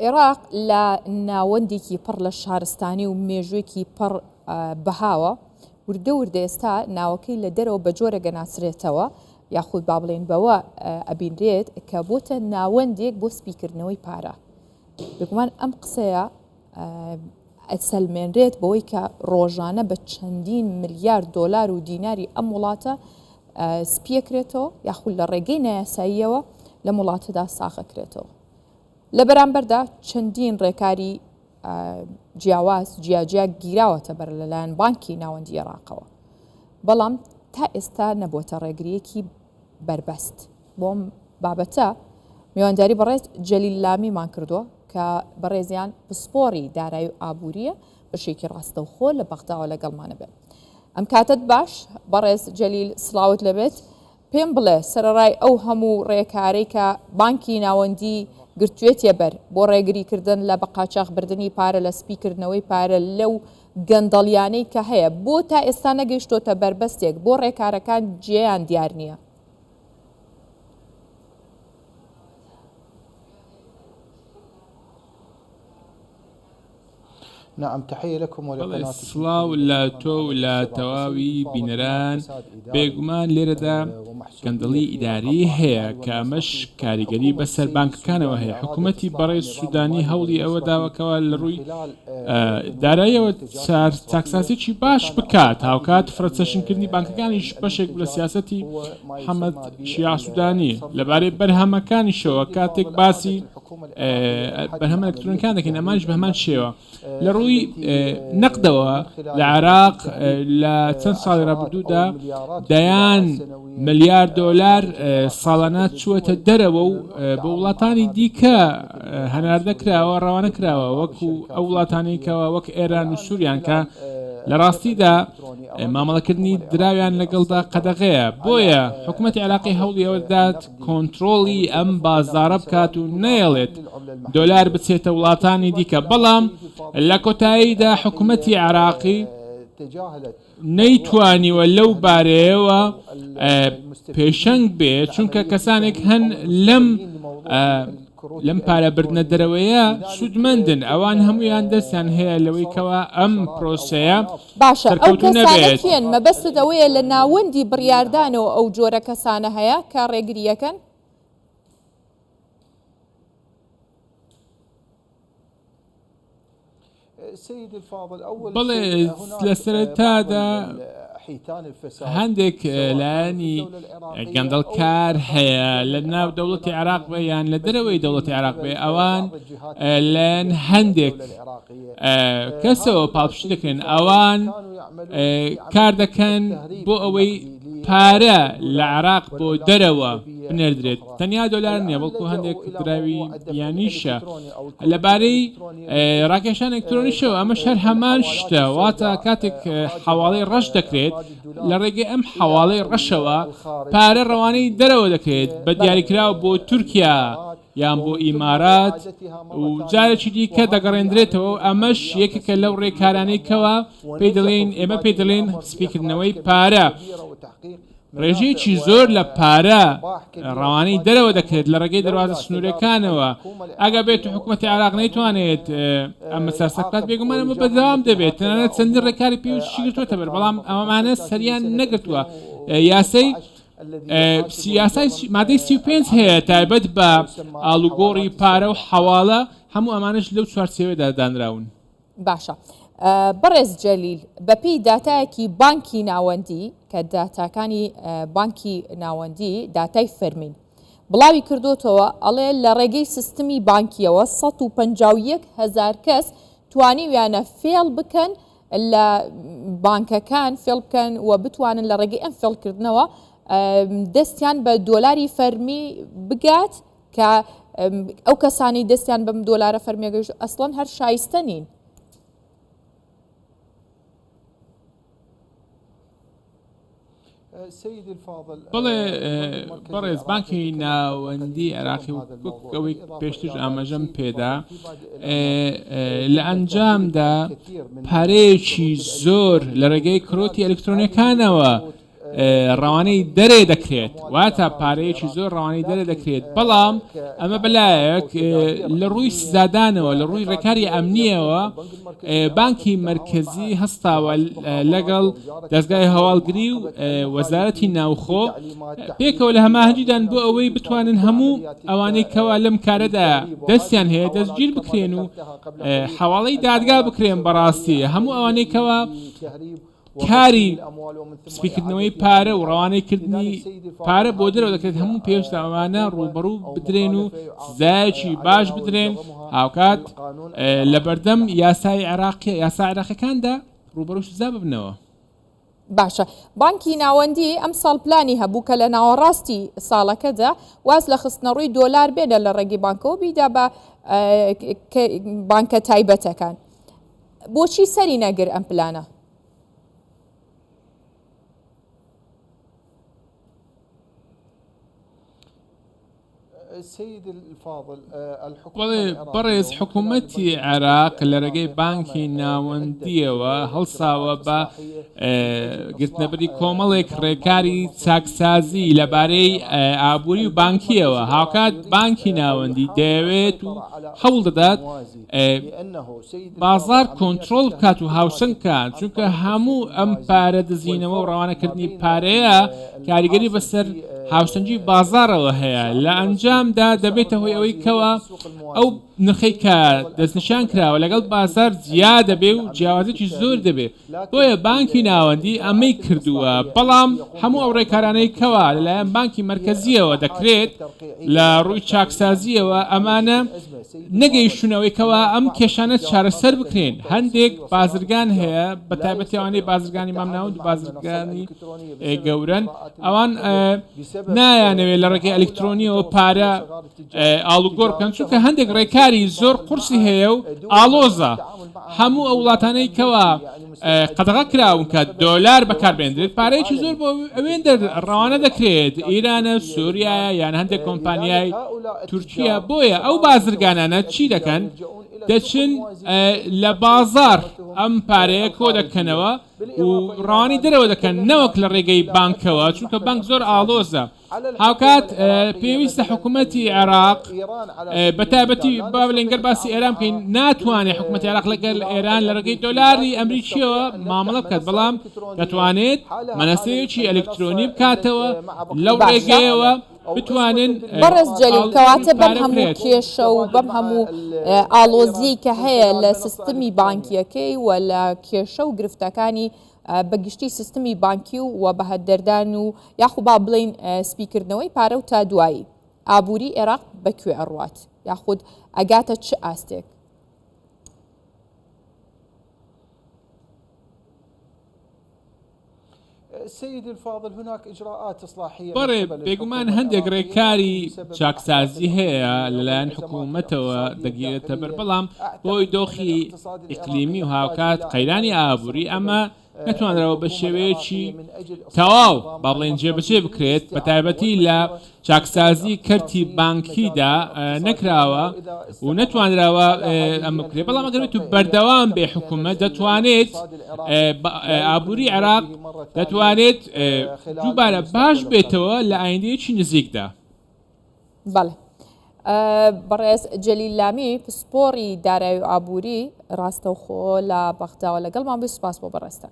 عێراق لە ناوەندێکی پڕ لە شارستانی و مێژوێکی پڕ بەهاوە وردە ئێستا ناوەکەی لە دەرەوە بە جۆرە گەناسرێتەوە یاخود با بڵێن بەوە ئەبینرێت کە بۆتە ناوەندێک بۆ سپیکردنەوەی پارە. بگومان ئەم قسەیە ئەسەلمێنرێت بەوەی کە ڕۆژانە بە چەندین ملیار دۆلار و دیناری ئەم وڵاتە سپیەکرێتەوە یاخود لە ڕێگەی نایاساییەوە لە وڵاتەدا ساخەکرێتەوە. لە بەرامبەردا چەندین ڕێکاری جیاواز جیاجیا گیراوەتە بەر لەلایەن بانکی ناوەندی عێراقەوە، بەڵام تا ئێستا نەبووتە ڕێگریەکی بربەست. بۆم بابەتە میوانداری بەڕێز جەلیل لامیمان کردووە کە بەڕێزیان پسپۆری دارایی و ئابووریە بەشێکی ڕاستەوخۆ لە بەغداوە لەگەڵمانە بێت. ئەم کاتت باش بەڕێز جەلیل سڵاوت لەبێت، پێم بڵێ سەرەڕای ئەو هەموو ڕێکارەی کە بانکی ناوەندی گرتوێتە بەر بۆ ڕێگریکردن لە بەقاچاقبردننی پارە لە سپیکردنەوەی پارە لەو گەندەڵیانەی کە هەیە بۆ تا ئێستا نەگەیشتۆتە بربەستێک بۆ ڕێکارەکان جێیان دیار نییە. نعم تحية لكم ولقناة سلااو لا تو لا تواوي بينران بيگومان لێرەدا گەندەڵی ئیداری هەیە کە ئەمەش کاریگەری بەسەر بانکەکانەوە هەیە. حکوومەتی بەڕێز سوودانی هەوڵی ئەوە داوەکەوە لە ڕووی داراییەوە چاکساسێکی باش بکات هاوکات فرەچەشنکردنی بانکەکانیش بەشێک لە سیاسەتی محەممەد شیع سوودانی لەبارەی بەرهەمەکانیشەوە کاتێک باسی بەرهەمە ئەلکترۆنیکان دەکەین ئەمانش بە هەمان شێوە لە ڕووی نەقدەوە لە عێراق لە چەند ساڵی ڕابردوودا دەیان ملیار دۆلار ساڵانە چووەتە دەرەوە و بە وڵاتانی دیکە هەناردەکراوە ڕەوانە کراوە وەکو ئەو وڵاتانێکەوە وەک ئێران و سووریان کە لە ڕاستیدا مامەڵەکردنی دراویان لەگەڵدا قەدەغەیە. بۆیە حکوومەتی عێراقی هەوڵی ئەوەدات کۆنتترۆڵی ئەم بازارە بکات و نەیەڵێت دۆلار بچێتە وڵاتانی دیکە، بەڵام لە کۆتاییدا حکوومەتی عێراقی نەیتوانیوە لەو بارەیەوە پێشەنگ بێت چونکە کەسانێک هەن لەم پارەبردنە دەرەوەیە سوودمەندن ئەوان هەمویان دەستیان هەیە لەوەی کەوە ئەم پرۆسەیە باشە ئەو کەسانێن مەبەستت ئەوەیە لە ناوەندی بڕیاردانەوە ئەو جۆرە کەسانە هەیە کە ڕێگریەکەن. بەڵێ لە سەرەتادا هەندێک لایەنی گەندەڵکار هەیە لە ناو دەوڵەتی عێراق بێ یان لە دەرەوەی دەوڵەتی عێراق بێ ئەوان لەن هەندێک کەسەوە پاڵپشتی دەکەن ئەوان کار دەکەن بۆ ئەوەی پارە لە عێراق بۆ دەرەوە بنێردرێت تەنیا دۆلار نییە بەڵکو هەندێک دراوی بیانیشە لەبارەی ڕاکێشان ئەلکترۆنیشەوە ئەمەش هەر هەمان شتە واتە کاتێک حواڵەی ڕەش دەکرێت لە ڕێگەی ئەم حواڵەی ڕەشەوە پارە ڕەوانەی دەرەوە دەکرێت بە دیاریکراوە بۆ تورکیا یان بۆ ئیمارات و جارێکی دیکە دەگەڕێنرێتەوە و ئەمەش یەکێکە لەو ڕێکارانەیەکەوە پێی دەڵێن ئێمە پێی دەڵێن سپیکردنەوەی پارە ڕێژەیەکی زۆر لە پارە ڕەوانەی دەرەوە دەکرێت لە ڕێگەی دەواازە سنوورەکانەوە ئەگە بێت و حکوومەتی عێراق نەیتوانێت ئەمە سەرسەکات بێگومانەمە بەدەوام دەبێت تەنانەت چەندین ڕێکاری پێویستی گرتووەتە بەر بەڵام ئەمەمانە سەریان نەگرتووە. یاسای مادەی 35 هەیە تایبەت بە ئاڵوگۆڕی پارە و حواڵە هەموو ئەمانش لەو چوارچێوەدا دانراون. باشە بەڕێز جەلیل بەپێی داتایەکی بانکی ناوەندی کە داتاکانی بانکی ناوەندی داتای فەرمین بڵاوی کردوتەوە ئەڵێ لە ڕێگەی سیستمی بانکیەوە 151,000 کەس توانیویانە فێڵ بکەن لە بانکەکان فێڵ بکەن و بتوانن لە ڕێگەی ئەم فێڵکردنەوە دەستیان بە دۆلاری فەرمی بگات کە ئەو کەسانی دەستیان بەم دۆلارە فەرمیێگەشت ئەسڵەن هەر شایستە نین. بەڵێ بەڕێز بانکی ناوەندی عێراقی ئەوەی پێشتر ئاماژەم پێدا لە ئەنجامدا پارەیەکی زۆر لە ڕێگەی کرۆتی ئەلکترۆنیەکانەوە ڕەوانەی دەرێ دەکرێت واتە پارەیەکی زۆر ڕەوانەی دەرێ دەکرێت بەڵام ئەمە بەلایەک لە ڕووی سزادانەوە لە ڕووی ڕێکاری ئەمنیەوە بانکی مرکزی هەستاوە لەگەڵ دەستگای هەواڵگری و وەزارەتی ناوخۆ پێکەوە لە هەماهەنگیدان بۆ ئەوەی بتوانن هەموو ئەوانەی کەوا لەم کارەدا دەستیان هەیە دەستگیر بکرێن و حواڵەی دادگا بکرێن بەڕاستی هەموو ئەوانەی کەوا کاری سپیکردنەوەی پارە و ڕەوانەیکردنی پارە بۆ دەرەوە دەکرێت هەموو پێویستە ئەوانە ڕوبەڕوو بدرێن و سزایەکی باش بدرێن هاوکات لە بەردەم یاسای عێراقیەکاندا ڕوبەڕوو سزا ببنەوە. باشە بانکی ناوەندی ئەم ساڵ پلانی هەبوو کە لە ناوەڕاستی ساڵەکەدا واز لە خستنەڕووی دۆلار بێنە لە ڕێگەی بانکەوە بیدا بە بانکە تایبەتەکان بۆچی سەری نەگر ئەم پلانە؟ بەڕێز حکوومەتی عێراق لە ڕێگەی بانکی ناوەندیەوە هەڵساوە بە گرتنەبەری کۆمەڵێک ڕێکاری چاکسازی لەبارەی ئابووری و بانکیەوە هاوکات بانکی ناوەندی دەیەوێت و هەوڵ دەدات بازار کۆنتترۆل بکات و هاوسنگ بکات چونکە هەموو ئەم پارە دزینەوە و ڕەوانەکردنی پارەیە کاریگەری بەسەر هاوسەنگی بازارەوە هەیە لە ئەنجامدا دەبێتە هۆی ئەوەی کەوە ئەو نرخەی کە دەستنیشان کراوە لەگەڵ بازار زیاد دەبێ و جیاوازێکی زۆر دەبێت بۆیە بانکی ناوەندی ئەمەی کردووە بەڵام هەموو ئەو ڕێکارانەی کەوا لەلایەن بانکی مرکزیەوە دەکرێت لە ڕووی چاکسازیەوە ئەمانە نەگەیشتونەوەی کەوا ئەم کێشانە چارەسەر بکرێن هەندێک بازرگان هەیە بە تایبەتیەوانەی بازرگانی مامناوند و بازرگانی گەورن ئەوان نایانەوێت لە ڕێگەی ئەلکترۆنیەوە پارە ئاڵوگۆڕ بکەن چونکە هەندێک ڕێکاری زۆر قورسی هەیە و ئالۆزە هەموو ئەو وڵاتانەی کەوا قەدەغا کراون کە دۆلار بەکاربێنرێت پارەیەکی زۆر بۆ ئەوێن ڕەوانە دەکرێت ئیرانە سووریایە یان هەندێک کۆمپانیای تورکیا بۆیە ئەو بازرگانانە چی دەکەن دەچن لە بازار ئەم پارەیە کۆ دەکەنەوە و ڕوانی دەرەوە دەکەن نەوەک لە ڕێگەی بانکەوە چونکە بانک زۆر ئالۆزە هاوکات پێویستە حکوومەتی عێراق بەتایبەتی با لەنگەر باسی ئێران بکەین ناتوانێت حکوومەتی عێراق لەگەر ئێران لە ڕێگەی دۆلاری ئەمریکیەوە مامەڵە بکات بەڵام دەتوانێت مەنەسەیەکی ئەلکترۆنی بکاتەوە لەو ڕێگەیەوە بتوانن بەڕێز جەلیل کەواتە بەم هەموو کێشە و بەم هەموو ئالۆزی کە هەیە لە سیستمی بانکیەکەی و لە کێشە و گرفتەکانی بەگشتی سیستمی بانکی و بەهەدەردان و یاخو با بڵین سپیکردنەوەی پارە و تا دوایی ئابووری عێراق بەکوێ ئەڕوات یاخود ئەگاتە چ ئاستێک؟ بەڕێ بێگومان هەندێک ڕێکاری چاکسازی هەیە لەلایەن حکوومەتەوە دەگیرێتە بەر بەڵام بۆی دۆخی ئیقلیمی و هاوکات قەیرانی ئابووری ئەمە نەتوانرەوە بە شێوەیەکی تەواو با بڵێن جێبەجێ بکرێت بە تایبەتی لە چاکسازی کەرتی بانکیدا نەکراوە و نەتوانراوە ئەمە بکرێت بەڵام ئەگەر تو بەردەوام بێ حکوومەت دەتوانێت ئابووری عێراق دەتوانێت دووبارە باش بێتەوە لە ئایندەیەکی نزیکدا. بەڵێ بەڕێز جەلیل لامی پسپۆڕی دارایی و ئابووری ڕاستەوخۆ لە بەختاوە لەگەڵمان بێ سوپاس بۆ بەڕێستە.